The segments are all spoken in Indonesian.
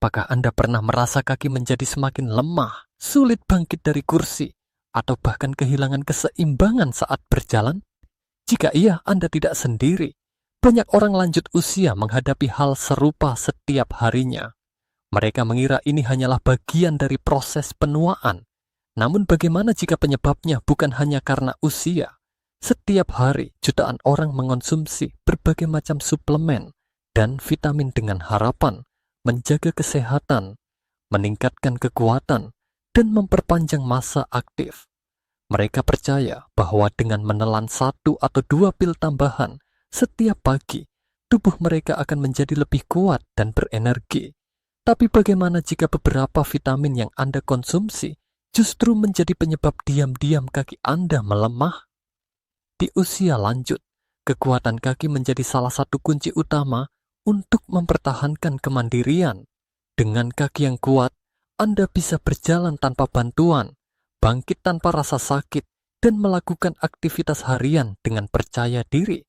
Apakah Anda pernah merasa kaki menjadi semakin lemah, sulit bangkit dari kursi, atau bahkan kehilangan keseimbangan saat berjalan? Jika iya, Anda tidak sendiri. Banyak orang lanjut usia menghadapi hal serupa setiap harinya. Mereka mengira ini hanyalah bagian dari proses penuaan. Namun bagaimana jika penyebabnya bukan hanya karena usia? Setiap hari, jutaan orang mengonsumsi berbagai macam suplemen dan vitamin dengan harapan menjaga kesehatan, meningkatkan kekuatan, dan memperpanjang masa aktif. Mereka percaya bahwa dengan menelan 1 atau 2 pil tambahan setiap pagi, tubuh mereka akan menjadi lebih kuat dan berenergi. Tapi bagaimana jika beberapa vitamin yang Anda konsumsi justru menjadi penyebab diam-diam kaki Anda melemah? Di usia lanjut, kekuatan kaki menjadi salah satu kunci utama untuk mempertahankan kemandirian. Dengan kaki yang kuat, Anda bisa berjalan tanpa bantuan, bangkit tanpa rasa sakit, dan melakukan aktivitas harian dengan percaya diri.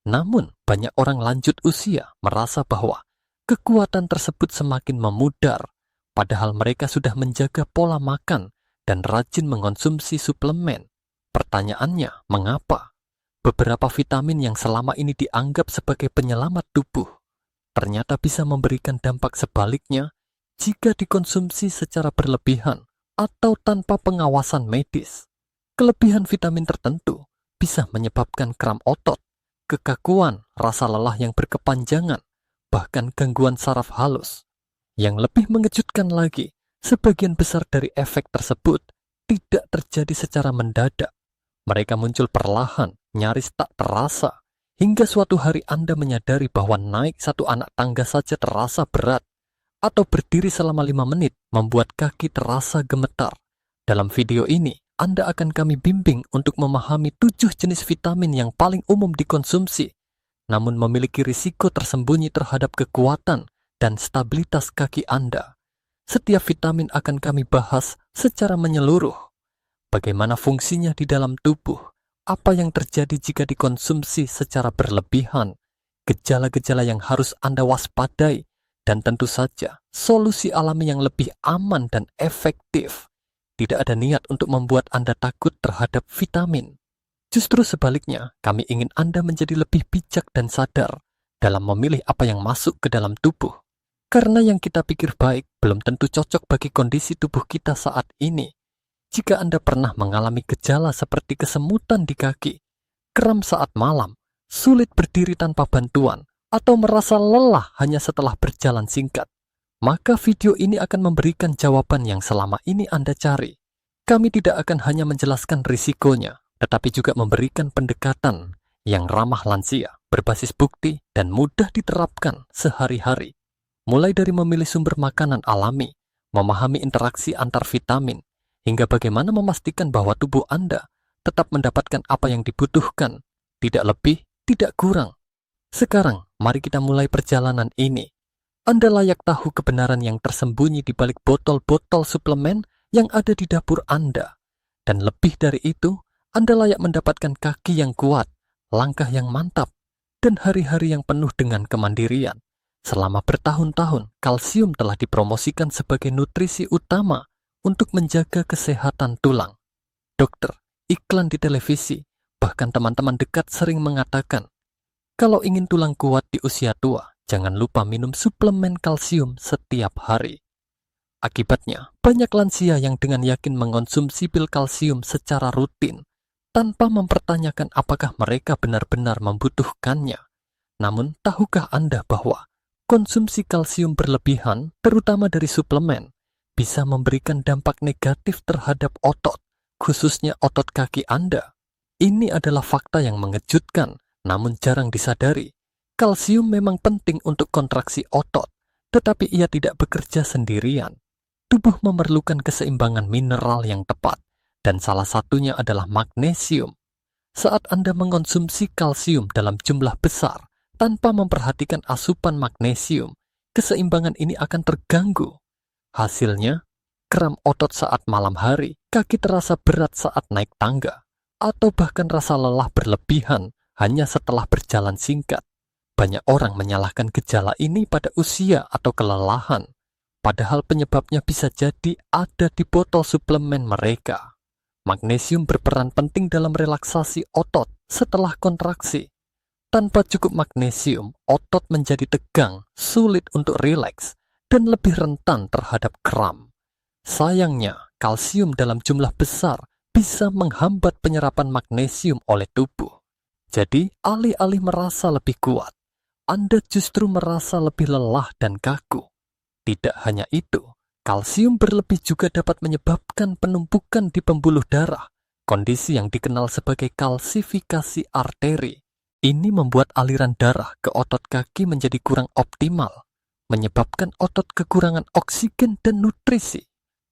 Namun, banyak orang lanjut usia merasa bahwa kekuatan tersebut semakin memudar, padahal mereka sudah menjaga pola makan dan rajin mengonsumsi suplemen. Pertanyaannya, mengapa? Beberapa vitamin yang selama ini dianggap sebagai penyelamat tubuh ternyata bisa memberikan dampak sebaliknya jika dikonsumsi secara berlebihan atau tanpa pengawasan medis. Kelebihan vitamin tertentu bisa menyebabkan kram otot, kekakuan, rasa lelah yang berkepanjangan, bahkan gangguan saraf halus. Yang lebih mengejutkan lagi, sebagian besar dari efek tersebut tidak terjadi secara mendadak. Mereka muncul perlahan, nyaris tak terasa, hingga suatu hari Anda menyadari bahwa naik 1 anak tangga saja terasa berat, atau berdiri selama 5 menit membuat kaki terasa gemetar. Dalam video ini, Anda akan kami bimbing untuk memahami 7 jenis vitamin yang paling umum dikonsumsi, namun memiliki risiko tersembunyi terhadap kekuatan dan stabilitas kaki Anda. Setiap vitamin akan kami bahas secara menyeluruh. Bagaimana fungsinya di dalam tubuh, apa yang terjadi jika dikonsumsi secara berlebihan, gejala-gejala yang harus Anda waspadai, dan tentu saja solusi alami yang lebih aman dan efektif. Tidak ada niat untuk membuat Anda takut terhadap vitamin. Justru sebaliknya, kami ingin Anda menjadi lebih bijak dan sadar dalam memilih apa yang masuk ke dalam tubuh. Karena yang kita pikir baik belum tentu cocok bagi kondisi tubuh kita saat ini. Jika Anda pernah mengalami gejala seperti kesemutan di kaki, kram saat malam, sulit berdiri tanpa bantuan, atau merasa lelah hanya setelah berjalan singkat, maka video ini akan memberikan jawaban yang selama ini Anda cari. Kami tidak akan hanya menjelaskan risikonya, tetapi juga memberikan pendekatan yang ramah lansia, berbasis bukti, dan mudah diterapkan sehari-hari. Mulai dari memilih sumber makanan alami, memahami interaksi antar vitamin, hingga bagaimana memastikan bahwa tubuh Anda tetap mendapatkan apa yang dibutuhkan, tidak lebih, tidak kurang. Sekarang, mari kita mulai perjalanan ini. Anda layak tahu kebenaran yang tersembunyi di balik botol-botol suplemen yang ada di dapur Anda. Dan lebih dari itu, Anda layak mendapatkan kaki yang kuat, langkah yang mantap, dan hari-hari yang penuh dengan kemandirian. Selama bertahun-tahun, kalsium telah dipromosikan sebagai nutrisi utama untuk menjaga kesehatan tulang. Dokter, iklan di televisi, bahkan teman-teman dekat sering mengatakan, kalau ingin tulang kuat di usia tua, jangan lupa minum suplemen kalsium setiap hari. Akibatnya, banyak lansia yang dengan yakin mengonsumsi pil kalsium secara rutin, tanpa mempertanyakan apakah mereka benar-benar membutuhkannya. Namun, tahukah Anda bahwa konsumsi kalsium berlebihan, terutama dari suplemen, bisa memberikan dampak negatif terhadap otot, khususnya otot kaki Anda? Ini adalah fakta yang mengejutkan, namun jarang disadari. Kalsium memang penting untuk kontraksi otot, tetapi ia tidak bekerja sendirian. Tubuh memerlukan keseimbangan mineral yang tepat, dan salah satunya adalah magnesium. Saat Anda mengonsumsi kalsium dalam jumlah besar, tanpa memperhatikan asupan magnesium, keseimbangan ini akan terganggu. Hasilnya, kram otot saat malam hari, kaki terasa berat saat naik tangga, atau bahkan rasa lelah berlebihan hanya setelah berjalan singkat. Banyak orang menyalahkan gejala ini pada usia atau kelelahan. padahal penyebabnya bisa jadi ada di botol suplemen mereka. Magnesium berperan penting dalam relaksasi otot setelah kontraksi. Tanpa cukup magnesium, otot menjadi tegang, sulit untuk rileks, dan lebih rentan terhadap kram. Sayangnya, kalsium dalam jumlah besar bisa menghambat penyerapan magnesium oleh tubuh. Jadi, alih-alih merasa lebih kuat, Anda justru merasa lebih lelah dan kaku. Tidak hanya itu, kalsium berlebih juga dapat menyebabkan penumpukan di pembuluh darah, kondisi yang dikenal sebagai kalsifikasi arteri. Ini membuat aliran darah ke otot kaki menjadi kurang optimal, menyebabkan otot kekurangan oksigen dan nutrisi.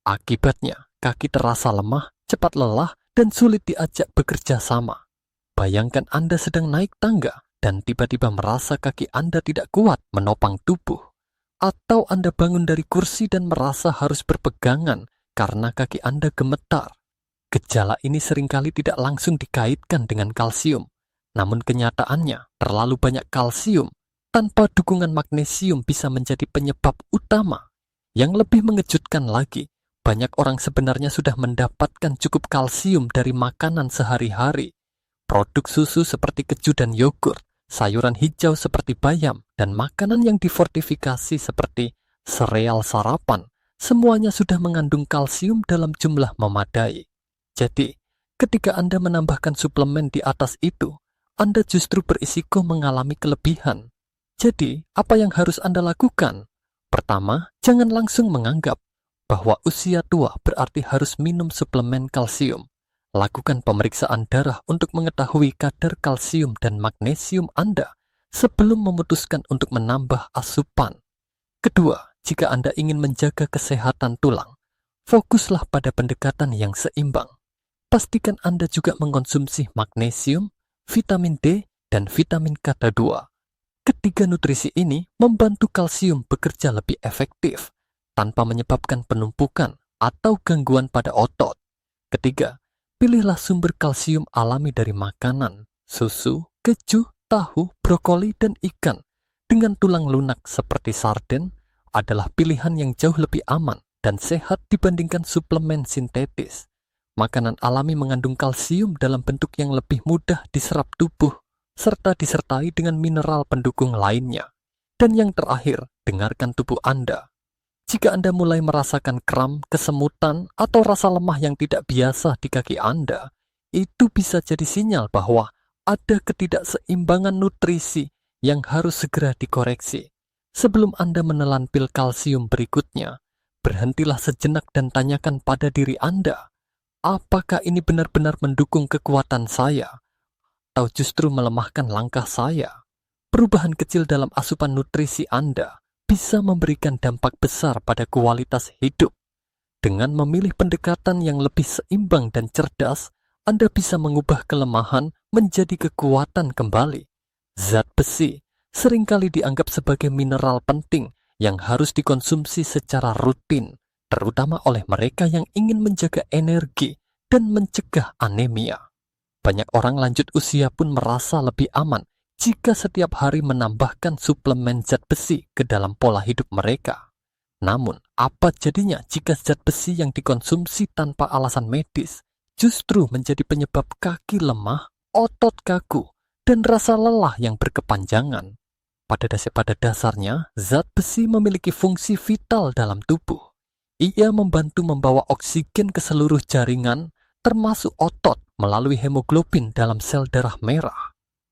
Akibatnya, kaki terasa lemah, cepat lelah, dan sulit diajak bekerja sama. Bayangkan Anda sedang naik tangga dan tiba-tiba merasa kaki Anda tidak kuat menopang tubuh. Atau Anda bangun dari kursi dan merasa harus berpegangan karena kaki Anda gemetar. Gejala ini seringkali tidak langsung dikaitkan dengan kalsium. Namun kenyataannya, terlalu banyak kalsium tanpa dukungan magnesium bisa menjadi penyebab utama. Yang lebih mengejutkan lagi, banyak orang sebenarnya sudah mendapatkan cukup kalsium dari makanan sehari-hari. Produk susu seperti keju dan yogurt, sayuran hijau seperti bayam, dan makanan yang difortifikasi seperti sereal sarapan, semuanya sudah mengandung kalsium dalam jumlah memadai. Jadi, ketika Anda menambahkan suplemen di atas itu, Anda justru berisiko mengalami kelebihan. Jadi, apa yang harus Anda lakukan? Pertama, jangan langsung menganggap bahwa usia tua berarti harus minum suplemen kalsium. Lakukan pemeriksaan darah untuk mengetahui kadar kalsium dan magnesium Anda sebelum memutuskan untuk menambah asupan. Kedua, jika Anda ingin menjaga kesehatan tulang, fokuslah pada pendekatan yang seimbang. Pastikan Anda juga mengkonsumsi magnesium, vitamin D, dan vitamin K2. Ketiga nutrisi ini membantu kalsium bekerja lebih efektif tanpa menyebabkan penumpukan atau gangguan pada otot. Ketiga, pilihlah sumber kalsium alami dari makanan, susu, keju, tahu, brokoli, dan ikan. Dengan tulang lunak seperti sarden adalah pilihan yang jauh lebih aman dan sehat dibandingkan suplemen sintetis. Makanan alami mengandung kalsium dalam bentuk yang lebih mudah diserap tubuh, serta disertai dengan mineral pendukung lainnya. Dan yang terakhir, dengarkan tubuh Anda. Jika Anda mulai merasakan kram, kesemutan, atau rasa lemah yang tidak biasa di kaki Anda, itu bisa jadi sinyal bahwa ada ketidakseimbangan nutrisi yang harus segera dikoreksi. Sebelum Anda menelan pil kalsium berikutnya, berhentilah sejenak dan tanyakan pada diri Anda, apakah ini benar-benar mendukung kekuatan saya, atau justru melemahkan langkah saya? Perubahan kecil dalam asupan nutrisi Anda bisa memberikan dampak besar pada kualitas hidup. Dengan memilih pendekatan yang lebih seimbang dan cerdas, Anda bisa mengubah kelemahan menjadi kekuatan kembali. Zat besi seringkali dianggap sebagai mineral penting yang harus dikonsumsi secara rutin, terutama oleh mereka yang ingin menjaga energi dan mencegah anemia. Banyak orang lanjut usia pun merasa lebih aman jika setiap hari menambahkan suplemen zat besi ke dalam pola hidup mereka. Namun, apa jadinya jika zat besi yang dikonsumsi tanpa alasan medis justru menjadi penyebab kaki lemah, otot kaku, dan rasa lelah yang berkepanjangan? Pada dasarnya, zat besi memiliki fungsi vital dalam tubuh. Ia membantu membawa oksigen ke seluruh jaringan, termasuk otot melalui hemoglobin dalam sel darah merah.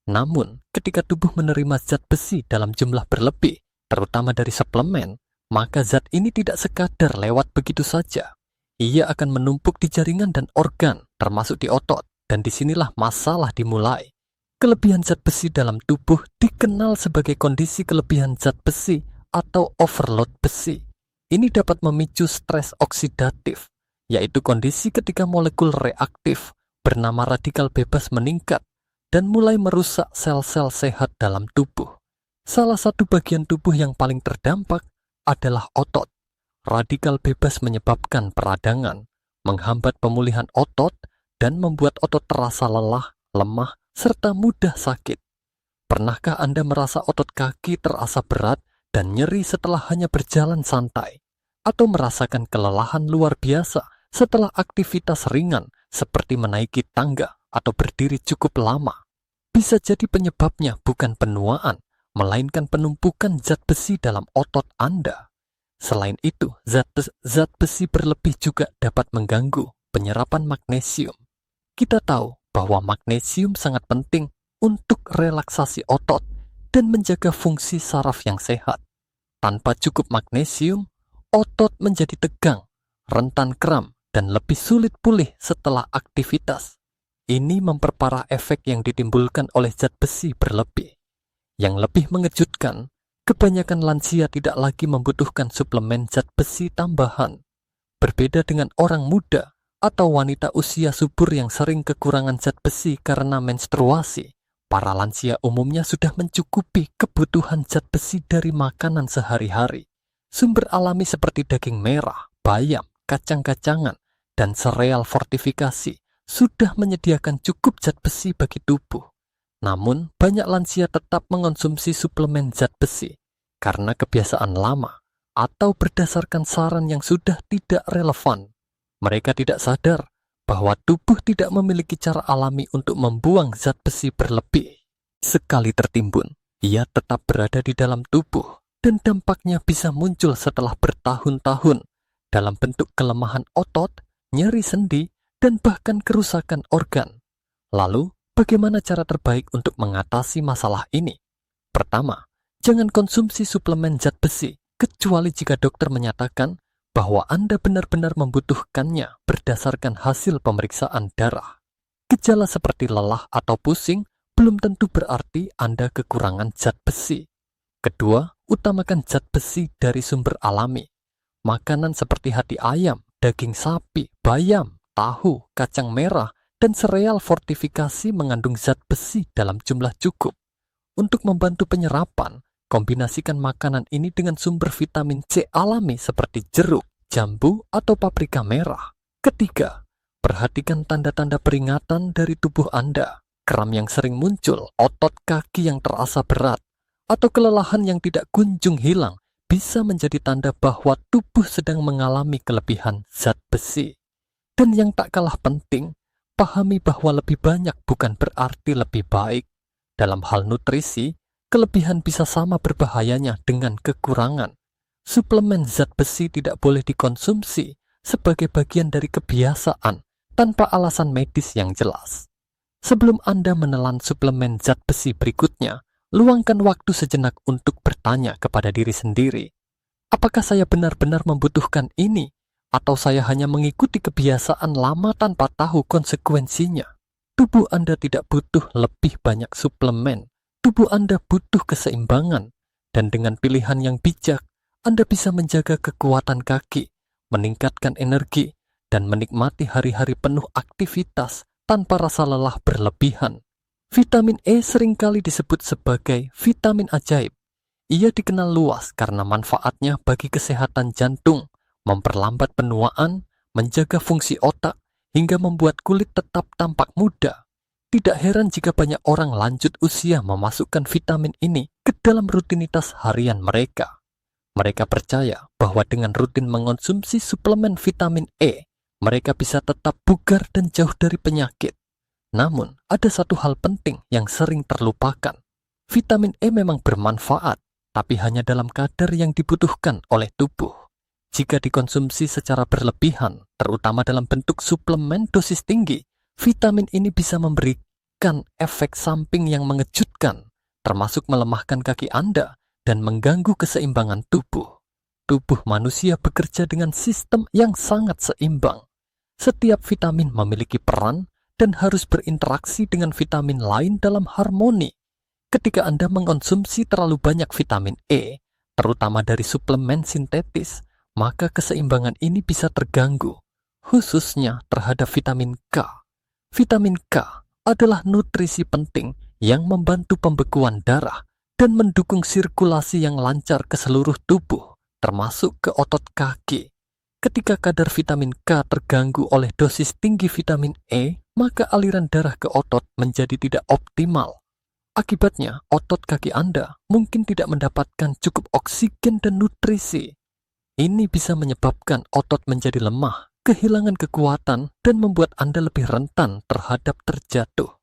Namun, ketika tubuh menerima zat besi dalam jumlah berlebih, terutama dari suplemen, maka zat ini tidak sekadar lewat begitu saja. Ia akan menumpuk di jaringan dan organ, termasuk di otot, dan disinilah masalah dimulai. Kelebihan zat besi dalam tubuh dikenal sebagai kondisi kelebihan zat besi atau overload besi. Ini dapat memicu stres oksidatif, yaitu kondisi ketika molekul reaktif bernama radikal bebas meningkat dan mulai merusak sel-sel sehat dalam tubuh. Salah satu bagian tubuh yang paling terdampak adalah otot. Radikal bebas menyebabkan peradangan, menghambat pemulihan otot, dan membuat otot terasa lelah, lemah, serta mudah sakit. Pernahkah Anda merasa otot kaki terasa berat dan nyeri setelah hanya berjalan santai? atau merasakan kelelahan luar biasa setelah aktivitas ringan seperti menaiki tangga atau berdiri cukup lama. Bisa jadi penyebabnya bukan penuaan, melainkan penumpukan zat besi dalam otot Anda. Selain itu, zat besi berlebih juga dapat mengganggu penyerapan magnesium. Kita tahu bahwa magnesium sangat penting untuk relaksasi otot dan menjaga fungsi saraf yang sehat. Tanpa cukup magnesium, otot menjadi tegang, rentan kram, dan lebih sulit pulih setelah aktivitas. Ini memperparah efek yang ditimbulkan oleh zat besi berlebih. Yang lebih mengejutkan, kebanyakan lansia tidak lagi membutuhkan suplemen zat besi tambahan. Berbeda dengan orang muda atau wanita usia subur yang sering kekurangan zat besi karena menstruasi, para lansia umumnya sudah mencukupi kebutuhan zat besi dari makanan sehari-hari. Sumber alami seperti daging merah, bayam, kacang-kacangan, dan sereal fortifikasi sudah menyediakan cukup zat besi bagi tubuh. Namun, banyak lansia tetap mengonsumsi suplemen zat besi karena kebiasaan lama atau berdasarkan saran yang sudah tidak relevan. Mereka tidak sadar bahwa tubuh tidak memiliki cara alami untuk membuang zat besi berlebih. Sekali tertimbun, ia tetap berada di dalam tubuh dan dampaknya bisa muncul setelah bertahun-tahun dalam bentuk kelemahan otot, nyeri sendi, dan bahkan kerusakan organ. Lalu, bagaimana cara terbaik untuk mengatasi masalah ini? Pertama, jangan konsumsi suplemen zat besi, kecuali jika dokter menyatakan bahwa Anda benar-benar membutuhkannya berdasarkan hasil pemeriksaan darah. Gejala seperti lelah atau pusing belum tentu berarti Anda kekurangan zat besi. Kedua, utamakan zat besi dari sumber alami. Makanan seperti hati ayam, daging sapi, bayam, tahu, kacang merah, dan sereal fortifikasi mengandung zat besi dalam jumlah cukup. Untuk membantu penyerapan, kombinasikan makanan ini dengan sumber vitamin C alami seperti jeruk, jambu, atau paprika merah. Ketiga, perhatikan tanda-tanda peringatan dari tubuh Anda. Kram yang sering muncul, otot kaki yang terasa berat, atau kelelahan yang tidak kunjung hilang bisa menjadi tanda bahwa tubuh sedang mengalami kelebihan zat besi. Dan yang tak kalah penting, pahami bahwa lebih banyak bukan berarti lebih baik. Dalam hal nutrisi, kelebihan bisa sama berbahayanya dengan kekurangan. Suplemen zat besi tidak boleh dikonsumsi sebagai bagian dari kebiasaan tanpa alasan medis yang jelas. Sebelum Anda menelan suplemen zat besi berikutnya, luangkan waktu sejenak untuk bertanya kepada diri sendiri, apakah saya benar-benar membutuhkan ini? Atau saya hanya mengikuti kebiasaan lama tanpa tahu konsekuensinya? Tubuh Anda tidak butuh lebih banyak suplemen. Tubuh Anda butuh keseimbangan. Dan dengan pilihan yang bijak, Anda bisa menjaga kekuatan kaki, meningkatkan energi, dan menikmati hari-hari penuh aktivitas tanpa rasa lelah berlebihan. Vitamin E seringkali disebut sebagai vitamin ajaib. Ia dikenal luas karena manfaatnya bagi kesehatan jantung, memperlambat penuaan, menjaga fungsi otak, hingga membuat kulit tetap tampak muda. Tidak heran jika banyak orang lanjut usia memasukkan vitamin ini ke dalam rutinitas harian mereka. Mereka percaya bahwa dengan rutin mengonsumsi suplemen vitamin E, mereka bisa tetap bugar dan jauh dari penyakit. Namun, ada satu hal penting yang sering terlupakan. Vitamin E memang bermanfaat, tapi hanya dalam kadar yang dibutuhkan oleh tubuh. Jika dikonsumsi secara berlebihan, terutama dalam bentuk suplemen dosis tinggi, vitamin ini bisa memberikan efek samping yang mengejutkan, termasuk melemahkan kaki Anda dan mengganggu keseimbangan tubuh. Tubuh manusia bekerja dengan sistem yang sangat seimbang. Setiap vitamin memiliki peran dan harus berinteraksi dengan vitamin lain dalam harmoni. Ketika Anda mengkonsumsi terlalu banyak vitamin E, terutama dari suplemen sintetis, maka keseimbangan ini bisa terganggu, khususnya terhadap vitamin K. Vitamin K adalah nutrisi penting yang membantu pembekuan darah dan mendukung sirkulasi yang lancar ke seluruh tubuh, termasuk ke otot kaki. Ketika kadar vitamin K terganggu oleh dosis tinggi vitamin E, maka aliran darah ke otot menjadi tidak optimal. Akibatnya, otot kaki Anda mungkin tidak mendapatkan cukup oksigen dan nutrisi. Ini bisa menyebabkan otot menjadi lemah, kehilangan kekuatan, dan membuat Anda lebih rentan terhadap terjatuh.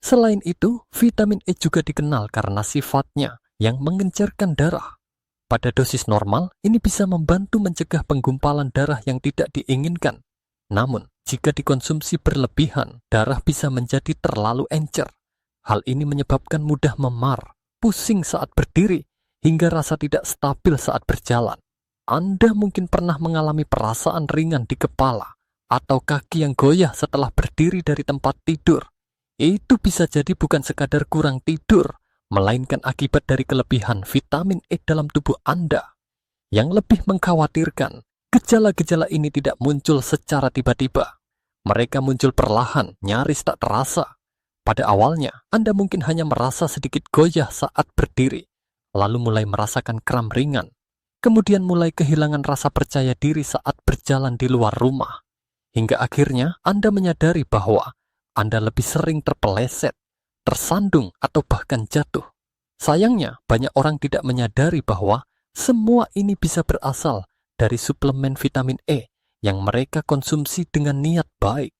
Selain itu, vitamin E juga dikenal karena sifatnya yang mengencerkan darah. Pada dosis normal, ini bisa membantu mencegah penggumpalan darah yang tidak diinginkan. Namun, jika dikonsumsi berlebihan, darah bisa menjadi terlalu encer. Hal ini menyebabkan mudah memar, pusing saat berdiri, hingga rasa tidak stabil saat berjalan. Anda mungkin pernah mengalami perasaan ringan di kepala atau kaki yang goyah setelah berdiri dari tempat tidur. Itu bisa jadi bukan sekadar kurang tidur, melainkan akibat dari kelebihan vitamin E dalam tubuh Anda. Yang lebih mengkhawatirkan, gejala-gejala ini tidak muncul secara tiba-tiba. Mereka muncul perlahan, nyaris tak terasa. Pada awalnya, Anda mungkin hanya merasa sedikit goyah saat berdiri, lalu mulai merasakan kram ringan, kemudian mulai kehilangan rasa percaya diri saat berjalan di luar rumah, hingga akhirnya Anda menyadari bahwa Anda lebih sering terpeleset, tersandung, atau bahkan jatuh. Sayangnya, banyak orang tidak menyadari bahwa semua ini bisa berasal dari suplemen vitamin E yang mereka konsumsi dengan niat baik.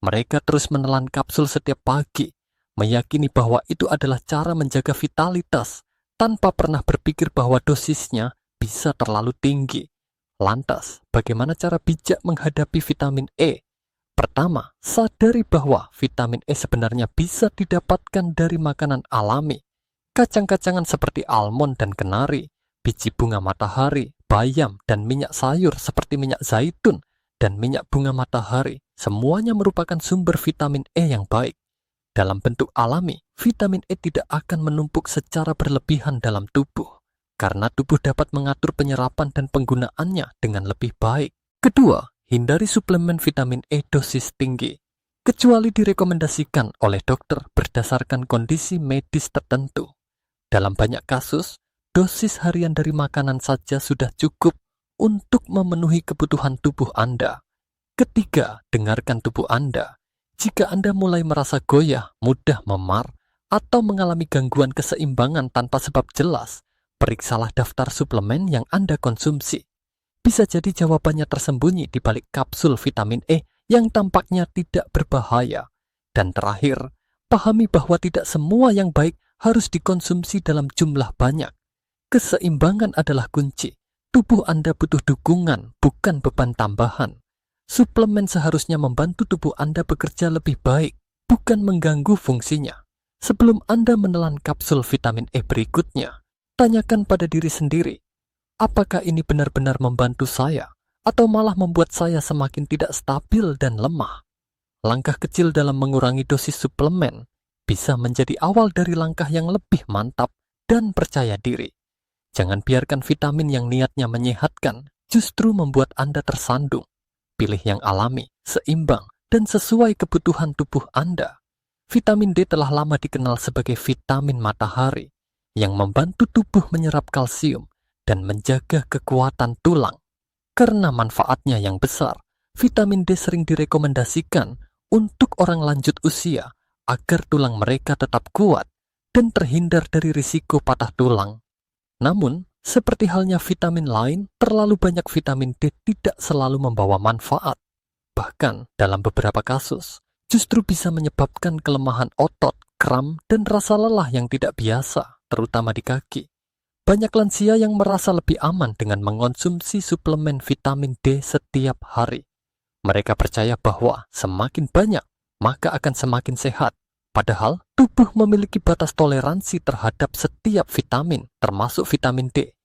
Mereka terus menelan kapsul setiap pagi, meyakini bahwa itu adalah cara menjaga vitalitas, tanpa pernah berpikir bahwa dosisnya bisa terlalu tinggi. Lantas, bagaimana cara bijak menghadapi vitamin E? Pertama, sadari bahwa vitamin E sebenarnya bisa didapatkan dari makanan alami. Kacang-kacangan seperti almond dan kenari, biji bunga matahari, bayam, dan minyak sayur seperti minyak zaitun dan minyak bunga matahari, semuanya merupakan sumber vitamin E yang baik. Dalam bentuk alami, vitamin E tidak akan menumpuk secara berlebihan dalam tubuh, karena tubuh dapat mengatur penyerapan dan penggunaannya dengan lebih baik. Kedua, hindari suplemen vitamin E dosis tinggi, kecuali direkomendasikan oleh dokter berdasarkan kondisi medis tertentu. Dalam banyak kasus, dosis harian dari makanan saja sudah cukup untuk memenuhi kebutuhan tubuh Anda. Ketiga, dengarkan tubuh Anda. Jika Anda mulai merasa goyah, mudah memar, atau mengalami gangguan keseimbangan tanpa sebab jelas, periksalah daftar suplemen yang Anda konsumsi. Bisa jadi jawabannya tersembunyi di balik kapsul vitamin E yang tampaknya tidak berbahaya. Dan terakhir, pahami bahwa tidak semua yang baik harus dikonsumsi dalam jumlah banyak. Keseimbangan adalah kunci. Tubuh Anda butuh dukungan, bukan beban tambahan. Suplemen seharusnya membantu tubuh Anda bekerja lebih baik, bukan mengganggu fungsinya. Sebelum Anda menelan kapsul vitamin E berikutnya, tanyakan pada diri sendiri, apakah ini benar-benar membantu saya, atau malah membuat saya semakin tidak stabil dan lemah? Langkah kecil dalam mengurangi dosis suplemen bisa menjadi awal dari langkah yang lebih mantap dan percaya diri. Jangan biarkan vitamin yang niatnya menyehatkan justru membuat Anda tersandung. Pilih yang alami, seimbang, dan sesuai kebutuhan tubuh Anda. Vitamin D telah lama dikenal sebagai vitamin matahari yang membantu tubuh menyerap kalsium dan menjaga kekuatan tulang. Karena manfaatnya yang besar, vitamin D sering direkomendasikan untuk orang lanjut usia agar tulang mereka tetap kuat dan terhindar dari risiko patah tulang. Namun, seperti halnya vitamin lain, terlalu banyak vitamin D tidak selalu membawa manfaat. Bahkan, dalam beberapa kasus, justru bisa menyebabkan kelemahan otot, kram, dan rasa lelah yang tidak biasa, terutama di kaki. Banyak lansia yang merasa lebih aman dengan mengonsumsi suplemen vitamin D setiap hari. Mereka percaya bahwa semakin banyak, maka akan semakin sehat. Padahal, tubuh memiliki batas toleransi terhadap setiap vitamin, termasuk vitamin D.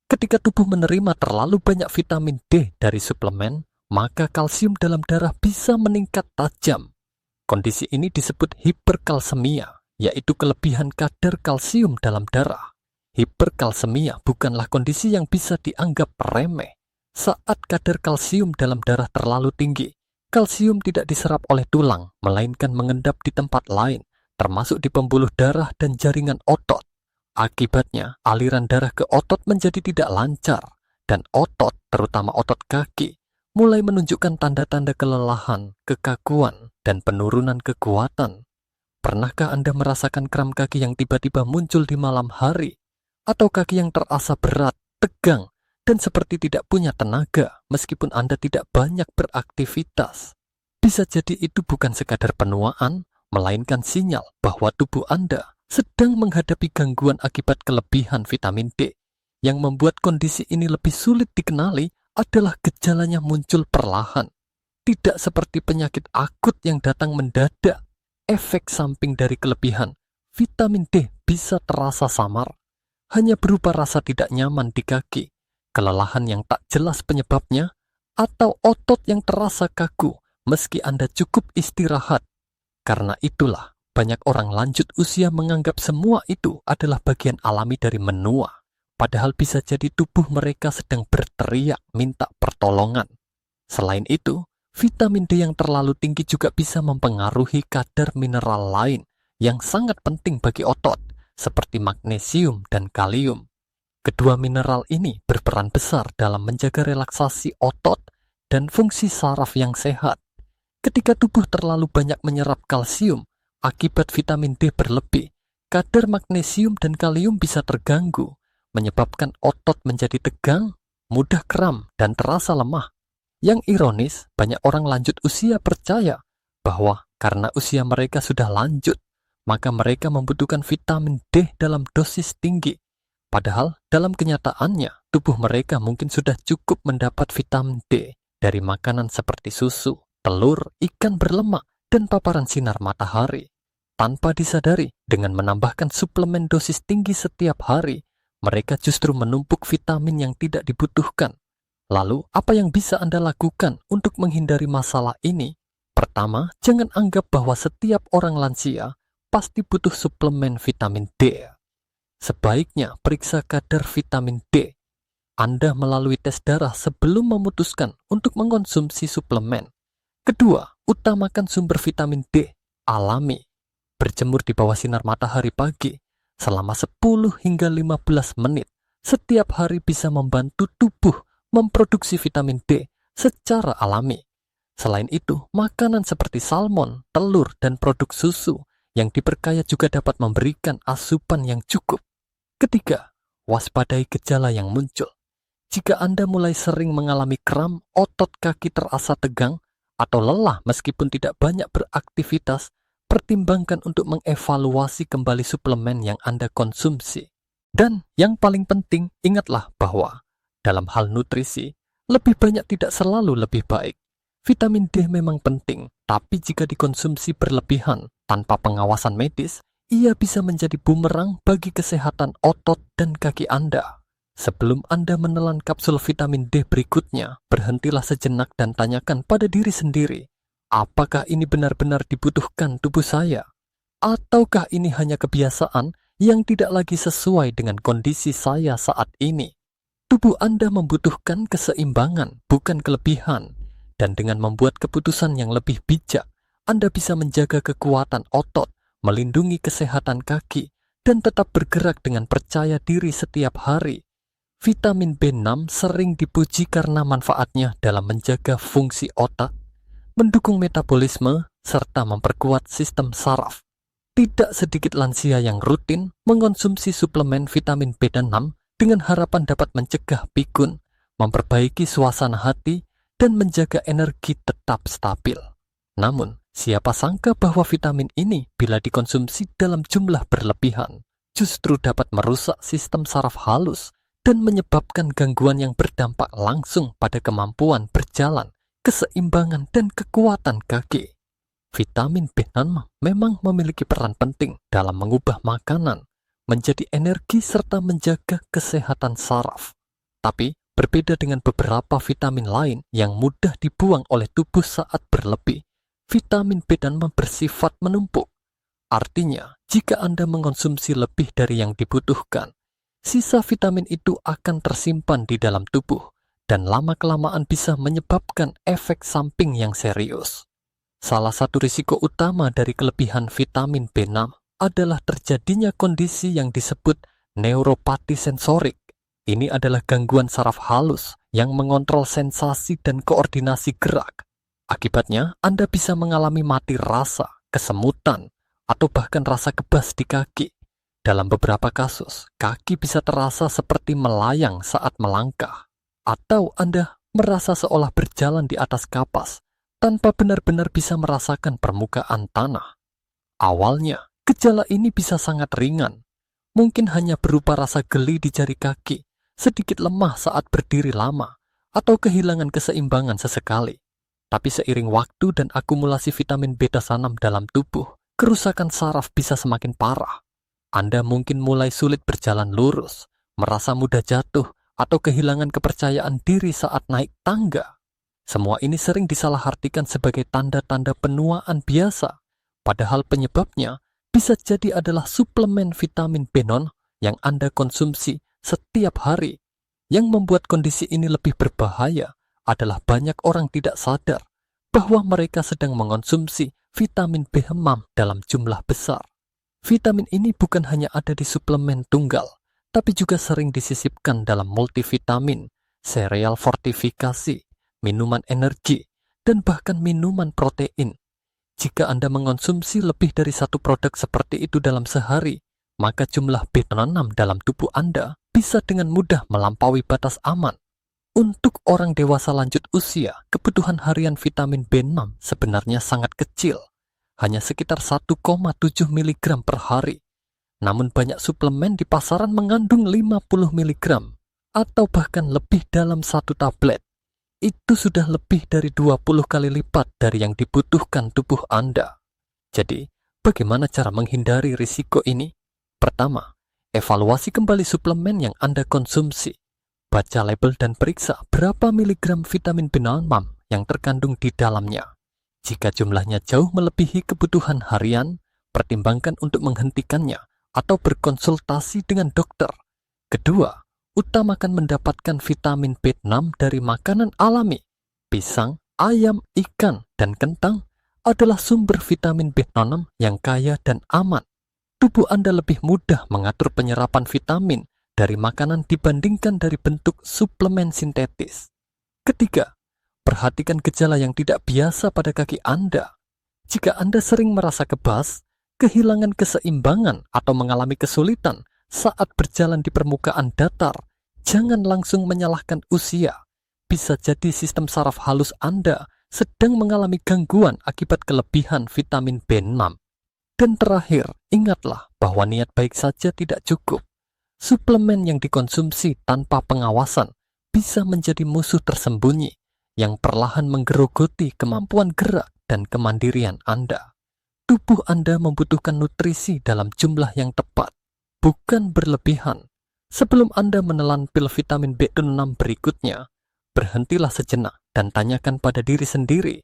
Ketika tubuh menerima terlalu banyak vitamin D dari suplemen, maka kalsium dalam darah bisa meningkat tajam. Kondisi ini disebut hiperkalsemia, yaitu kelebihan kadar kalsium dalam darah. Hiperkalsemia bukanlah kondisi yang bisa dianggap remeh. Saat kadar kalsium dalam darah terlalu tinggi, kalsium tidak diserap oleh tulang, melainkan mengendap di tempat lain, termasuk di pembuluh darah dan jaringan otot. Akibatnya, aliran darah ke otot menjadi tidak lancar, dan otot, terutama otot kaki, mulai menunjukkan tanda-tanda kelelahan, kekakuan, dan penurunan kekuatan. Pernahkah Anda merasakan kram kaki yang tiba-tiba muncul di malam hari? Atau kaki yang terasa berat, tegang, dan seperti tidak punya tenaga meskipun Anda tidak banyak beraktivitas. Bisa jadi itu bukan sekadar penuaan, melainkan sinyal bahwa tubuh Anda sedang menghadapi gangguan akibat kelebihan vitamin D. Yang membuat kondisi ini lebih sulit dikenali adalah gejalanya muncul perlahan. Tidak seperti penyakit akut yang datang mendadak. Efek samping dari kelebihan vitamin D bisa terasa samar, hanya berupa rasa tidak nyaman di kaki, kelelahan yang tak jelas penyebabnya, atau otot yang terasa kaku meski Anda cukup istirahat. Karena itulah, banyak orang lanjut usia menganggap semua itu adalah bagian alami dari menua, padahal bisa jadi tubuh mereka sedang berteriak minta pertolongan. Selain itu, vitamin D yang terlalu tinggi juga bisa mempengaruhi kadar mineral lain yang sangat penting bagi otot, seperti magnesium dan kalium. Kedua mineral ini berperan besar dalam menjaga relaksasi otot dan fungsi saraf yang sehat. Ketika tubuh terlalu banyak menyerap kalsium, akibat vitamin D berlebih, kadar magnesium dan kalium bisa terganggu, menyebabkan otot menjadi tegang, mudah kram, dan terasa lemah. Yang ironis, banyak orang lanjut usia percaya bahwa karena usia mereka sudah lanjut, maka mereka membutuhkan vitamin D dalam dosis tinggi. Padahal dalam kenyataannya, tubuh mereka mungkin sudah cukup mendapat vitamin D dari makanan seperti susu, telur, ikan berlemak, dan paparan sinar matahari. Tanpa disadari, dengan menambahkan suplemen dosis tinggi setiap hari, mereka justru menumpuk vitamin yang tidak dibutuhkan. Lalu, apa yang bisa Anda lakukan untuk menghindari masalah ini? Pertama, jangan anggap bahwa setiap orang lansia pasti butuh suplemen vitamin D. Sebaiknya periksa kadar vitamin D Anda melalui tes darah sebelum memutuskan untuk mengkonsumsi suplemen. Kedua, utamakan sumber vitamin D alami. Berjemur di bawah sinar matahari pagi selama 10 hingga 15 menit setiap hari bisa membantu tubuh memproduksi vitamin D secara alami. Selain itu, makanan seperti salmon, telur, dan produk susu yang diperkaya juga dapat memberikan asupan yang cukup. Ketiga, waspadai gejala yang muncul. Jika Anda mulai sering mengalami kram, otot kaki terasa tegang, atau lelah meskipun tidak banyak beraktivitas, pertimbangkan untuk mengevaluasi kembali suplemen yang Anda konsumsi. Dan yang paling penting, ingatlah bahwa dalam hal nutrisi, lebih banyak tidak selalu lebih baik. Vitamin D memang penting, tapi jika dikonsumsi berlebihan tanpa pengawasan medis, ia bisa menjadi bumerang bagi kesehatan otot dan kaki Anda. Sebelum Anda menelan kapsul vitamin D berikutnya, berhentilah sejenak dan tanyakan pada diri sendiri, apakah ini benar-benar dibutuhkan tubuh saya? Ataukah ini hanya kebiasaan yang tidak lagi sesuai dengan kondisi saya saat ini? Tubuh Anda membutuhkan keseimbangan, bukan kelebihan. Dan dengan membuat keputusan yang lebih bijak, Anda bisa menjaga kekuatan otot, melindungi kesehatan kaki, dan tetap bergerak dengan percaya diri setiap hari. Vitamin B6 sering dipuji karena manfaatnya dalam menjaga fungsi otak, mendukung metabolisme, serta memperkuat sistem saraf. Tidak sedikit lansia yang rutin mengonsumsi suplemen vitamin B6 dengan harapan dapat mencegah pikun, memperbaiki suasana hati, dan menjaga energi tetap stabil. Namun, siapa sangka bahwa vitamin ini bila dikonsumsi dalam jumlah berlebihan, justru dapat merusak sistem saraf halus dan menyebabkan gangguan yang berdampak langsung pada kemampuan berjalan, keseimbangan, dan kekuatan kaki. Vitamin B6 memang memiliki peran penting dalam mengubah makanan menjadi energi serta menjaga kesehatan saraf. Tapi, berbeda dengan beberapa vitamin lain yang mudah dibuang oleh tubuh saat berlebih, vitamin B6 bersifat menumpuk. Artinya, jika Anda mengonsumsi lebih dari yang dibutuhkan, sisa vitamin itu akan tersimpan di dalam tubuh dan lama-kelamaan bisa menyebabkan efek samping yang serius. Salah satu risiko utama dari kelebihan vitamin B6 adalah terjadinya kondisi yang disebut neuropati sensorik. Ini adalah gangguan saraf halus yang mengontrol sensasi dan koordinasi gerak. Akibatnya, Anda bisa mengalami mati rasa, kesemutan, atau bahkan rasa kebas di kaki. Dalam beberapa kasus, kaki bisa terasa seperti melayang saat melangkah. Atau Anda merasa seolah berjalan di atas kapas tanpa benar-benar bisa merasakan permukaan tanah. Awalnya, gejala ini bisa sangat ringan. Mungkin hanya berupa rasa geli di jari kaki, sedikit lemah saat berdiri lama, atau kehilangan keseimbangan sesekali. Tapi seiring waktu dan akumulasi vitamin B6 dalam tubuh, kerusakan saraf bisa semakin parah. Anda mungkin mulai sulit berjalan lurus, merasa mudah jatuh, atau kehilangan kepercayaan diri saat naik tangga. Semua ini sering disalahartikan sebagai tanda-tanda penuaan biasa, padahal penyebabnya bisa jadi adalah suplemen vitamin B6 yang Anda konsumsi setiap hari. Yang membuat kondisi ini lebih berbahaya adalah banyak orang tidak sadar bahwa mereka sedang mengonsumsi vitamin B6 dalam jumlah besar. Vitamin ini bukan hanya ada di suplemen tunggal, tapi juga sering disisipkan dalam multivitamin, sereal fortifikasi, minuman energi, dan bahkan minuman protein. Jika Anda mengonsumsi lebih dari satu produk seperti itu dalam sehari, maka jumlah B6 dalam tubuh Anda bisa dengan mudah melampaui batas aman. Untuk orang dewasa lanjut usia, kebutuhan harian vitamin B6 sebenarnya sangat kecil, hanya sekitar 1,7 mg per hari. Namun banyak suplemen di pasaran mengandung 50 mg atau bahkan lebih dalam satu tablet. Itu sudah lebih dari 20 kali lipat dari yang dibutuhkan tubuh Anda. Jadi, bagaimana cara menghindari risiko ini? Pertama, evaluasi kembali suplemen yang Anda konsumsi. Baca label dan periksa berapa miligram vitamin B6 yang terkandung di dalamnya. Jika jumlahnya jauh melebihi kebutuhan harian, pertimbangkan untuk menghentikannya atau berkonsultasi dengan dokter. Kedua, utamakan mendapatkan vitamin B6 dari makanan alami. Pisang, ayam, ikan, dan kentang adalah sumber vitamin B6 yang kaya dan aman. Tubuh Anda lebih mudah mengatur penyerapan vitamin dari makanan dibandingkan dari bentuk suplemen sintetis. Ketiga, perhatikan gejala yang tidak biasa pada kaki Anda. Jika Anda sering merasa kebas, kehilangan keseimbangan, atau mengalami kesulitan saat berjalan di permukaan datar, jangan langsung menyalahkan usia. Bisa jadi sistem saraf halus Anda sedang mengalami gangguan akibat kelebihan vitamin B6. Dan terakhir, ingatlah bahwa niat baik saja tidak cukup. Suplemen yang dikonsumsi tanpa pengawasan bisa menjadi musuh tersembunyi yang perlahan menggerogoti kemampuan gerak dan kemandirian Anda. Tubuh Anda membutuhkan nutrisi dalam jumlah yang tepat, bukan berlebihan. Sebelum Anda menelan pil vitamin B6 berikutnya, berhentilah sejenak dan tanyakan pada diri sendiri,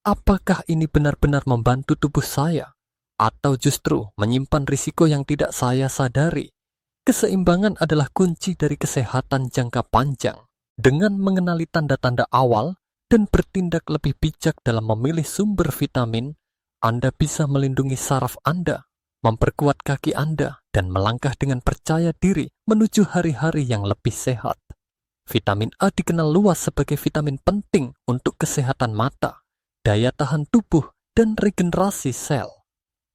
apakah ini benar-benar membantu tubuh saya, atau justru menyimpan risiko yang tidak saya sadari? Keseimbangan adalah kunci dari kesehatan jangka panjang. Dengan mengenali tanda-tanda awal dan bertindak lebih bijak dalam memilih sumber vitamin, Anda bisa melindungi saraf Anda, memperkuat kaki Anda, dan melangkah dengan percaya diri menuju hari-hari yang lebih sehat. Vitamin A dikenal luas sebagai vitamin penting untuk kesehatan mata, daya tahan tubuh, dan regenerasi sel.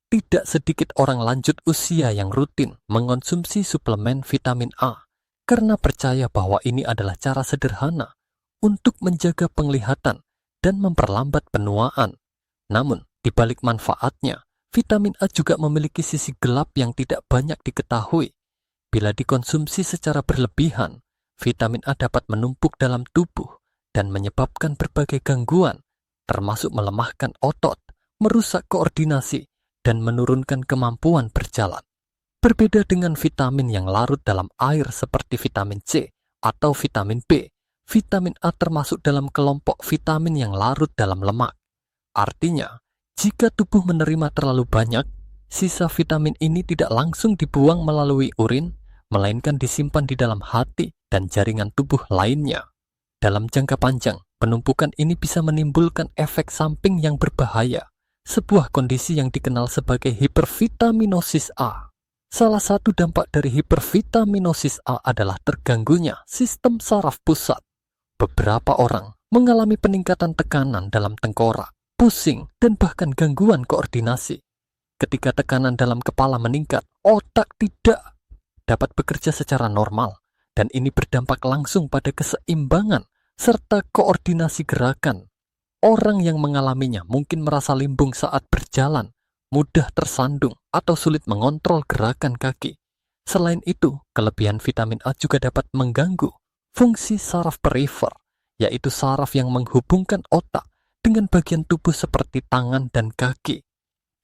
Tidak sedikit orang lanjut usia yang rutin mengonsumsi suplemen vitamin A karena percaya bahwa ini adalah cara sederhana untuk menjaga penglihatan dan memperlambat penuaan. Namun, di balik manfaatnya, vitamin A juga memiliki sisi gelap yang tidak banyak diketahui. Bila dikonsumsi secara berlebihan, vitamin A dapat menumpuk dalam tubuh dan menyebabkan berbagai gangguan, termasuk melemahkan otot, merusak koordinasi, dan menurunkan kemampuan berjalan. Berbeda dengan vitamin yang larut dalam air seperti vitamin C atau vitamin B, vitamin A termasuk dalam kelompok vitamin yang larut dalam lemak. Artinya, jika tubuh menerima terlalu banyak, sisa vitamin ini tidak langsung dibuang melalui urin, melainkan disimpan di dalam hati dan jaringan tubuh lainnya. Dalam jangka panjang, penumpukan ini bisa menimbulkan efek samping yang berbahaya, sebuah kondisi yang dikenal sebagai hipervitaminosis A. Salah satu dampak dari hipervitaminosis A adalah terganggunya sistem saraf pusat. Beberapa orang mengalami peningkatan tekanan dalam tengkorak, pusing, dan bahkan gangguan koordinasi. Ketika tekanan dalam kepala meningkat, otak tidak dapat bekerja secara normal, dan ini berdampak langsung pada keseimbangan serta koordinasi gerakan. Orang yang mengalaminya mungkin merasa limbung saat berjalan, mudah tersandung, atau sulit mengontrol gerakan kaki. Selain itu, kelebihan vitamin A juga dapat mengganggu fungsi saraf perifer, yaitu saraf yang menghubungkan otak dengan bagian tubuh seperti tangan dan kaki.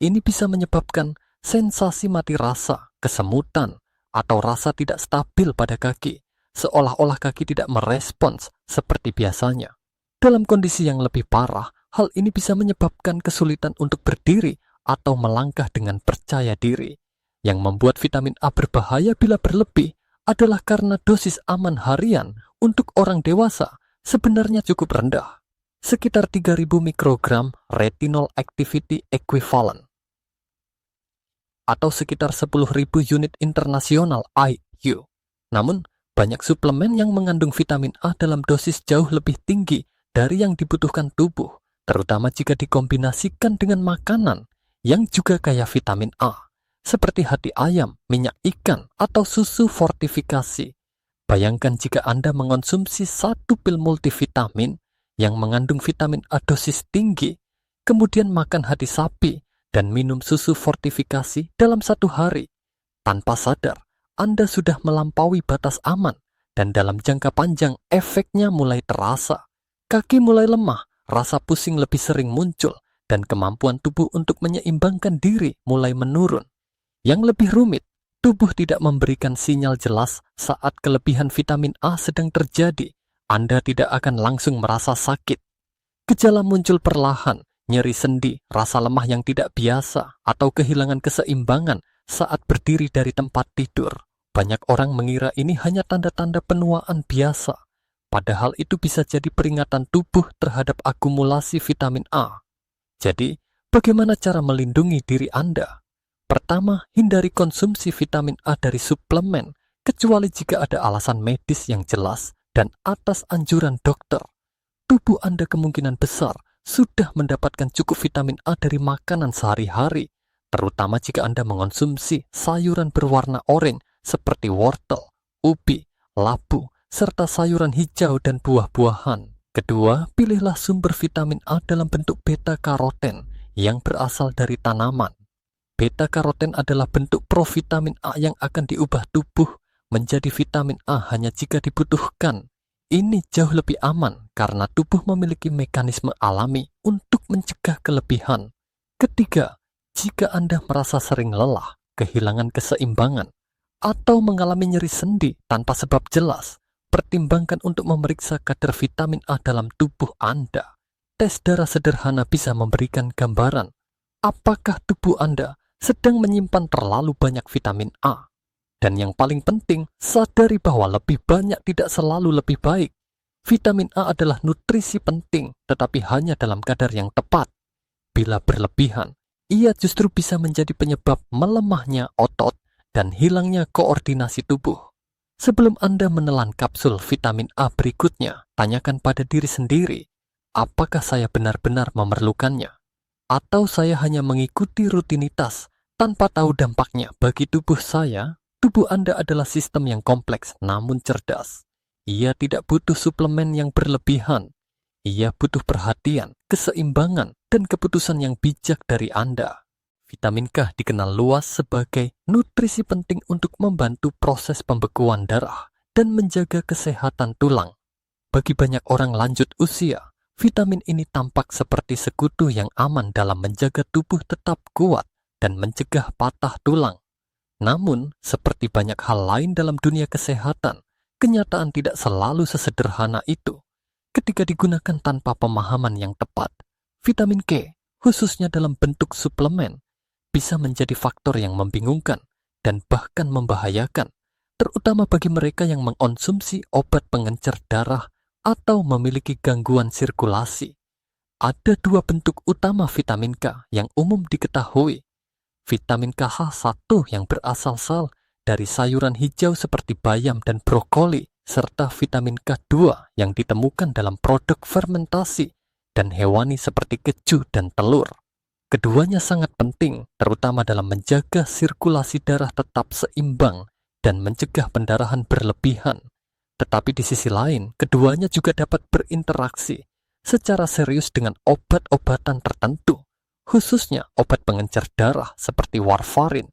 Ini bisa menyebabkan sensasi mati rasa, kesemutan, atau rasa tidak stabil pada kaki, seolah-olah kaki tidak merespons seperti biasanya. Dalam kondisi yang lebih parah, hal ini bisa menyebabkan kesulitan untuk berdiri atau melangkah dengan percaya diri. Yang membuat vitamin A berbahaya bila berlebih adalah karena dosis aman harian untuk orang dewasa sebenarnya cukup rendah, sekitar 3.000 mikrogram retinol activity equivalent, atau sekitar 10.000 unit internasional IU. Namun, banyak suplemen yang mengandung vitamin A dalam dosis jauh lebih tinggi dari yang dibutuhkan tubuh, terutama jika dikombinasikan dengan makanan yang juga kaya vitamin A, seperti hati ayam, minyak ikan, atau susu fortifikasi. Bayangkan jika Anda mengonsumsi satu pil multivitamin yang mengandung vitamin A dosis tinggi, kemudian makan hati sapi dan minum susu fortifikasi dalam satu hari. Tanpa sadar, Anda sudah melampaui batas aman, dan dalam jangka panjang efeknya mulai terasa. Kaki mulai lemah, rasa pusing lebih sering muncul, dan kemampuan tubuh untuk menyeimbangkan diri mulai menurun. Yang lebih rumit, tubuh tidak memberikan sinyal jelas saat kelebihan vitamin A sedang terjadi. Anda tidak akan langsung merasa sakit. Gejala muncul perlahan, nyeri sendi, rasa lemah yang tidak biasa, atau kehilangan keseimbangan saat berdiri dari tempat tidur. Banyak orang mengira ini hanya tanda-tanda penuaan biasa, padahal itu bisa jadi peringatan tubuh terhadap akumulasi vitamin A. Jadi, bagaimana cara melindungi diri Anda? Pertama, hindari konsumsi vitamin A dari suplemen, kecuali jika ada alasan medis yang jelas dan atas anjuran dokter. Tubuh Anda kemungkinan besar sudah mendapatkan cukup vitamin A dari makanan sehari-hari, terutama jika Anda mengonsumsi sayuran berwarna oranye seperti wortel, ubi, labu, serta sayuran hijau dan buah-buahan. Kedua, pilihlah sumber vitamin A dalam bentuk beta-karoten yang berasal dari tanaman. Beta-karoten adalah bentuk provitamin A yang akan diubah tubuh menjadi vitamin A hanya jika dibutuhkan. Ini jauh lebih aman karena tubuh memiliki mekanisme alami untuk mencegah kelebihan. Ketiga, jika Anda merasa sering lelah, kehilangan keseimbangan, atau mengalami nyeri sendi tanpa sebab jelas, pertimbangkan untuk memeriksa kadar vitamin A dalam tubuh Anda. Tes darah sederhana bisa memberikan gambaran apakah tubuh Anda sedang menyimpan terlalu banyak vitamin A. Dan yang paling penting, sadari bahwa lebih banyak tidak selalu lebih baik. Vitamin A adalah nutrisi penting, tetapi hanya dalam kadar yang tepat. Bila berlebihan, ia justru bisa menjadi penyebab melemahnya otot dan hilangnya koordinasi tubuh. Sebelum Anda menelan kapsul vitamin A berikutnya, tanyakan pada diri sendiri, apakah saya benar-benar memerlukannya? Atau saya hanya mengikuti rutinitas tanpa tahu dampaknya bagi tubuh saya? Tubuh Anda adalah sistem yang kompleks namun cerdas. Ia tidak butuh suplemen yang berlebihan. Ia butuh perhatian, keseimbangan, dan keputusan yang bijak dari Anda. Vitamin K dikenal luas sebagai nutrisi penting untuk membantu proses pembekuan darah dan menjaga kesehatan tulang. Bagi banyak orang lanjut usia, vitamin ini tampak seperti sekutu yang aman dalam menjaga tubuh tetap kuat dan mencegah patah tulang. Namun, seperti banyak hal lain dalam dunia kesehatan, kenyataan tidak selalu sesederhana itu. Ketika digunakan tanpa pemahaman yang tepat, vitamin K, khususnya dalam bentuk suplemen, bisa menjadi faktor yang membingungkan dan bahkan membahayakan, terutama bagi mereka yang mengonsumsi obat pengencer darah atau memiliki gangguan sirkulasi. Ada dua bentuk utama vitamin K yang umum diketahui. Vitamin KH1 yang berasal dari sayuran hijau seperti bayam dan brokoli, serta vitamin K2 yang ditemukan dalam produk fermentasi dan hewani seperti keju dan telur. Keduanya sangat penting, terutama dalam menjaga sirkulasi darah tetap seimbang dan mencegah pendarahan berlebihan. Tetapi di sisi lain, keduanya juga dapat berinteraksi secara serius dengan obat-obatan tertentu, khususnya obat pengencer darah seperti warfarin.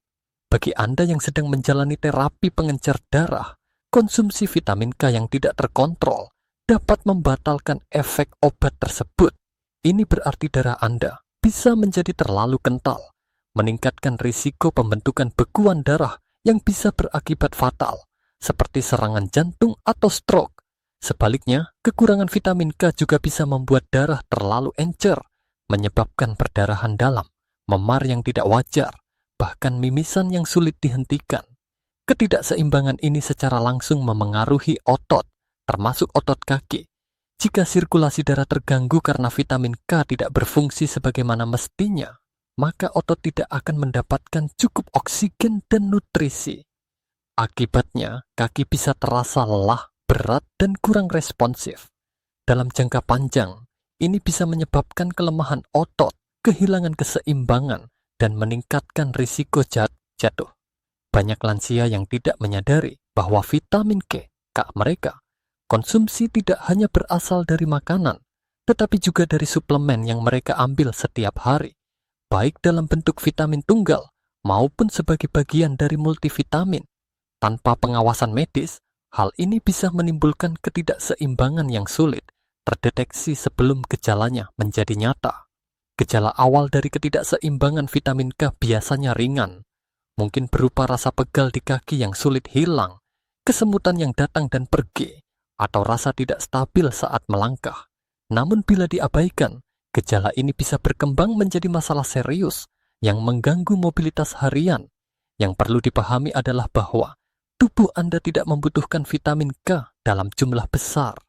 Bagi Anda yang sedang menjalani terapi pengencer darah, konsumsi vitamin K yang tidak terkontrol dapat membatalkan efek obat tersebut. Ini berarti darah Anda bisa menjadi terlalu kental, meningkatkan risiko pembentukan bekuan darah yang bisa berakibat fatal, seperti serangan jantung atau stroke. Sebaliknya, kekurangan vitamin K juga bisa membuat darah terlalu encer, menyebabkan perdarahan dalam, memar yang tidak wajar, bahkan mimisan yang sulit dihentikan. Ketidakseimbangan ini secara langsung memengaruhi otot, termasuk otot kaki. Jika sirkulasi darah terganggu karena vitamin K tidak berfungsi sebagaimana mestinya, maka otot tidak akan mendapatkan cukup oksigen dan nutrisi. Akibatnya, kaki bisa terasa lelah, berat, dan kurang responsif. Dalam jangka panjang, ini bisa menyebabkan kelemahan otot, kehilangan keseimbangan, dan meningkatkan risiko jatuh. Banyak lansia yang tidak menyadari bahwa vitamin K mereka konsumsi tidak hanya berasal dari makanan, tetapi juga dari suplemen yang mereka ambil setiap hari, baik dalam bentuk vitamin tunggal maupun sebagai bagian dari multivitamin. Tanpa pengawasan medis, hal ini bisa menimbulkan ketidakseimbangan yang sulit terdeteksi sebelum gejalanya menjadi nyata. Gejala awal dari ketidakseimbangan vitamin K biasanya ringan, mungkin berupa rasa pegal di kaki yang sulit hilang, kesemutan yang datang dan pergi, atau rasa tidak stabil saat melangkah. Namun bila diabaikan, gejala ini bisa berkembang menjadi masalah serius yang mengganggu mobilitas harian. Yang perlu dipahami adalah bahwa tubuh Anda tidak membutuhkan vitamin K dalam jumlah besar.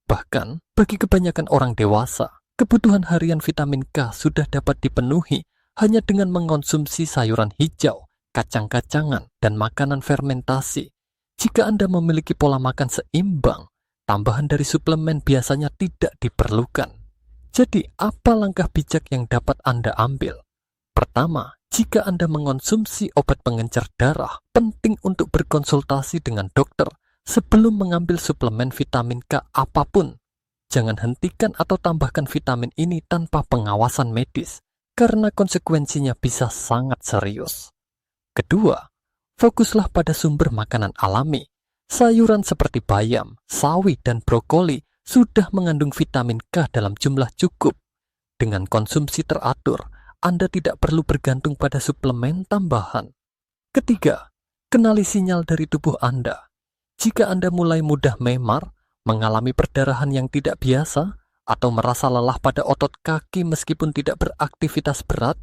Bahkan, bagi kebanyakan orang dewasa, kebutuhan harian vitamin K sudah dapat dipenuhi hanya dengan mengonsumsi sayuran hijau, kacang-kacangan, dan makanan fermentasi. Jika Anda memiliki pola makan seimbang, tambahan dari suplemen biasanya tidak diperlukan. Jadi, apa langkah bijak yang dapat Anda ambil? Pertama, jika Anda mengonsumsi obat pengencer darah, penting untuk berkonsultasi dengan dokter sebelum mengambil suplemen vitamin K apapun. Jangan hentikan atau tambahkan vitamin ini tanpa pengawasan medis, karena konsekuensinya bisa sangat serius. Kedua, fokuslah pada sumber makanan alami. Sayuran seperti bayam, sawi, dan brokoli sudah mengandung vitamin K dalam jumlah cukup. Dengan konsumsi teratur, Anda tidak perlu bergantung pada suplemen tambahan. Ketiga, kenali sinyal dari tubuh Anda. Jika Anda mulai mudah memar, mengalami perdarahan yang tidak biasa, atau merasa lelah pada otot kaki meskipun tidak beraktivitas berat,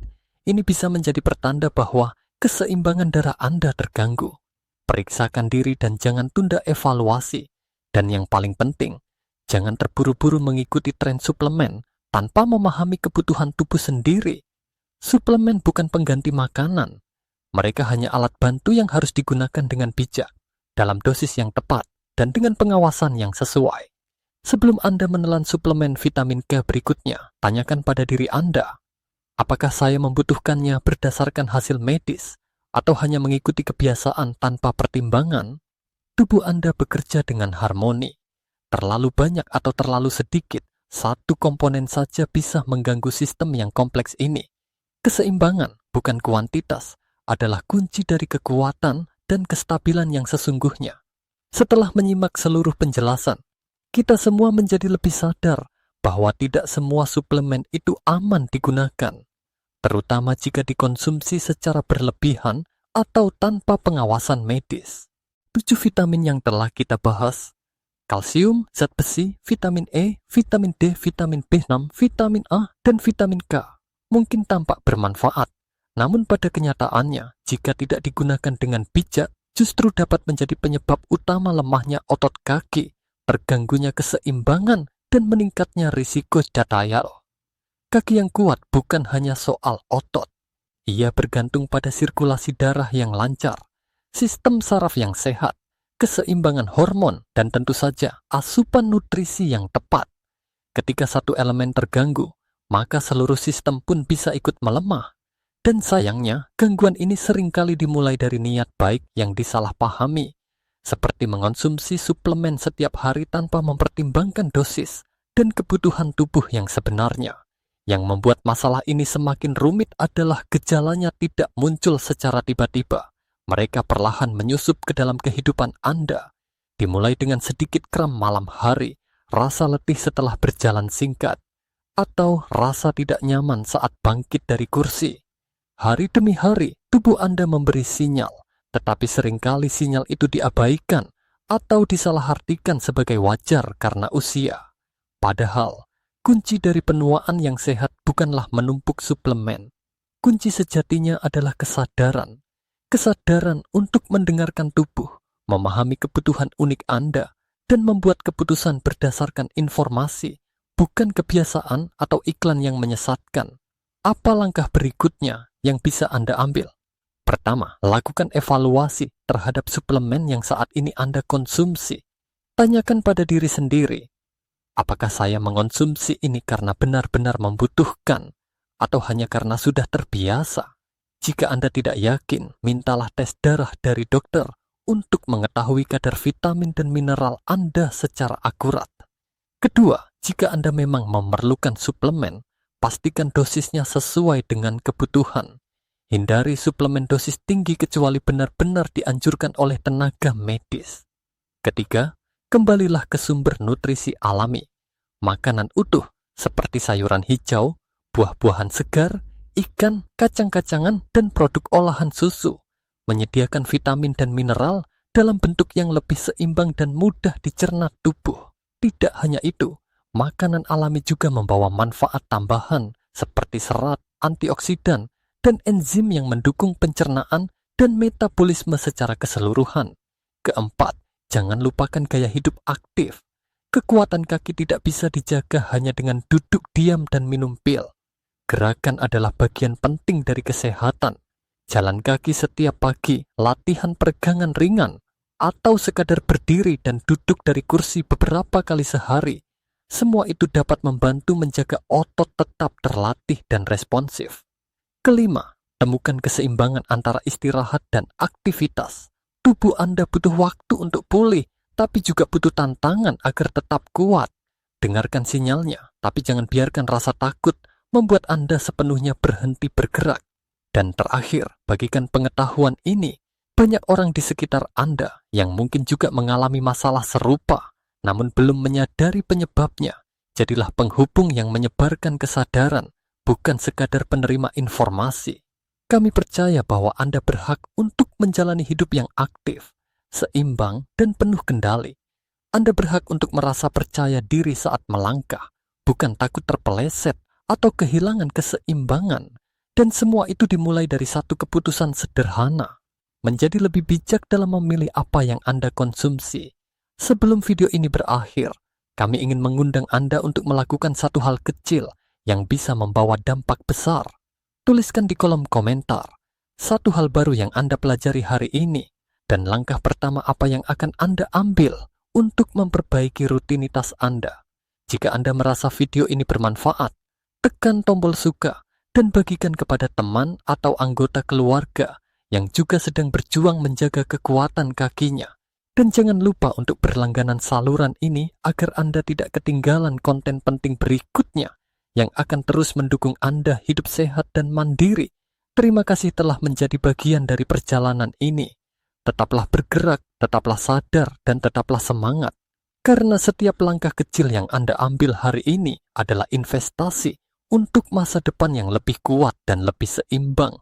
ini bisa menjadi pertanda bahwa keseimbangan darah Anda terganggu. Periksakan diri dan jangan tunda evaluasi. Dan yang paling penting, jangan terburu-buru mengikuti tren suplemen tanpa memahami kebutuhan tubuh sendiri. Suplemen bukan pengganti makanan. Mereka hanya alat bantu yang harus digunakan dengan bijak, dalam dosis yang tepat, dan dengan pengawasan yang sesuai. Sebelum Anda menelan suplemen vitamin K berikutnya, tanyakan pada diri Anda, apakah saya membutuhkannya berdasarkan hasil medis, atau hanya mengikuti kebiasaan tanpa pertimbangan? Tubuh Anda bekerja dengan harmoni. Terlalu banyak atau terlalu sedikit, satu komponen saja bisa mengganggu sistem yang kompleks ini. Keseimbangan, bukan kuantitas, adalah kunci dari kekuatan dan kestabilan yang sesungguhnya. Setelah menyimak seluruh penjelasan, kita semua menjadi lebih sadar bahwa tidak semua suplemen itu aman digunakan, terutama jika dikonsumsi secara berlebihan atau tanpa pengawasan medis. 7 vitamin yang telah kita bahas: kalsium, zat besi, vitamin E, vitamin D, vitamin B6, vitamin A, dan vitamin K mungkin tampak bermanfaat, namun pada kenyataannya, jika tidak digunakan dengan bijak, justru dapat menjadi penyebab utama lemahnya otot kaki, terganggunya keseimbangan, dan meningkatnya risiko catatayal. Kaki yang kuat bukan hanya soal otot. Ia bergantung pada sirkulasi darah yang lancar, sistem saraf yang sehat, keseimbangan hormon, dan tentu saja asupan nutrisi yang tepat. Ketika satu elemen terganggu, maka seluruh sistem pun bisa ikut melemah. Dan sayangnya, gangguan ini seringkali dimulai dari niat baik yang disalahpahami. seperti mengonsumsi suplemen setiap hari tanpa mempertimbangkan dosis dan kebutuhan tubuh yang sebenarnya. Yang membuat masalah ini semakin rumit adalah gejalanya tidak muncul secara tiba-tiba. Mereka perlahan menyusup ke dalam kehidupan Anda, dimulai dengan sedikit kram malam hari, rasa letih setelah berjalan singkat, atau rasa tidak nyaman saat bangkit dari kursi. Hari demi hari, tubuh Anda memberi sinyal, tetapi seringkali sinyal itu diabaikan atau disalahartikan sebagai wajar karena usia. Padahal, kunci dari penuaan yang sehat bukanlah menumpuk suplemen. Kunci sejatinya adalah kesadaran. Kesadaran untuk mendengarkan tubuh, memahami kebutuhan unik Anda, dan membuat keputusan berdasarkan informasi, bukan kebiasaan atau iklan yang menyesatkan. Apa langkah berikutnya yang bisa Anda ambil? Pertama, lakukan evaluasi terhadap suplemen yang saat ini Anda konsumsi. Tanyakan pada diri sendiri, apakah saya mengonsumsi ini karena benar-benar membutuhkan, atau hanya karena sudah terbiasa? Jika Anda tidak yakin, mintalah tes darah dari dokter untuk mengetahui kadar vitamin dan mineral Anda secara akurat. Kedua, jika Anda memang memerlukan suplemen, pastikan dosisnya sesuai dengan kebutuhan. Hindari suplemen dosis tinggi kecuali benar-benar dianjurkan oleh tenaga medis. Ketiga, kembalilah ke sumber nutrisi alami. Makanan utuh seperti sayuran hijau, buah-buahan segar, ikan, kacang-kacangan, dan produk olahan susu menyediakan vitamin dan mineral dalam bentuk yang lebih seimbang dan mudah dicerna tubuh. Tidak hanya itu, makanan alami juga membawa manfaat tambahan seperti serat, antioksidan, dan enzim yang mendukung pencernaan dan metabolisme secara keseluruhan. Keempat, jangan lupakan gaya hidup aktif. Kekuatan kaki tidak bisa dijaga hanya dengan duduk diam dan minum pil. Gerakan adalah bagian penting dari kesehatan. Jalan kaki setiap pagi, latihan peregangan ringan, atau sekadar berdiri dan duduk dari kursi beberapa kali sehari. Semua itu dapat membantu menjaga otot tetap terlatih dan responsif. Kelima, temukan keseimbangan antara istirahat dan aktivitas. Tubuh Anda butuh waktu untuk pulih, tapi juga butuh tantangan agar tetap kuat. Dengarkan sinyalnya, tapi jangan biarkan rasa takut membuat Anda sepenuhnya berhenti bergerak. Dan terakhir, bagikan pengetahuan ini. Banyak orang di sekitar Anda yang mungkin juga mengalami masalah serupa, namun belum menyadari penyebabnya. Jadilah penghubung yang menyebarkan kesadaran, bukan sekadar penerima informasi. Kami percaya bahwa Anda berhak untuk menjalani hidup yang aktif, seimbang, dan penuh kendali. Anda berhak untuk merasa percaya diri saat melangkah, bukan takut terpeleset atau kehilangan keseimbangan. Dan semua itu dimulai dari satu keputusan sederhana, menjadi lebih bijak dalam memilih apa yang Anda konsumsi. Sebelum video ini berakhir, kami ingin mengundang Anda untuk melakukan satu hal kecil yang bisa membawa dampak besar. Tuliskan di kolom komentar satu hal baru yang Anda pelajari hari ini, dan langkah pertama apa yang akan Anda ambil untuk memperbaiki rutinitas Anda. Jika Anda merasa video ini bermanfaat, tekan tombol suka dan bagikan kepada teman atau anggota keluarga yang juga sedang berjuang menjaga kekuatan kakinya. Dan jangan lupa untuk berlangganan saluran ini agar Anda tidak ketinggalan konten penting berikutnya yang akan terus mendukung Anda hidup sehat dan mandiri. Terima kasih telah menjadi bagian dari perjalanan ini. Tetaplah bergerak, tetaplah sadar, dan tetaplah semangat. Karena setiap langkah kecil yang Anda ambil hari ini adalah investasi untuk masa depan yang lebih kuat dan lebih seimbang.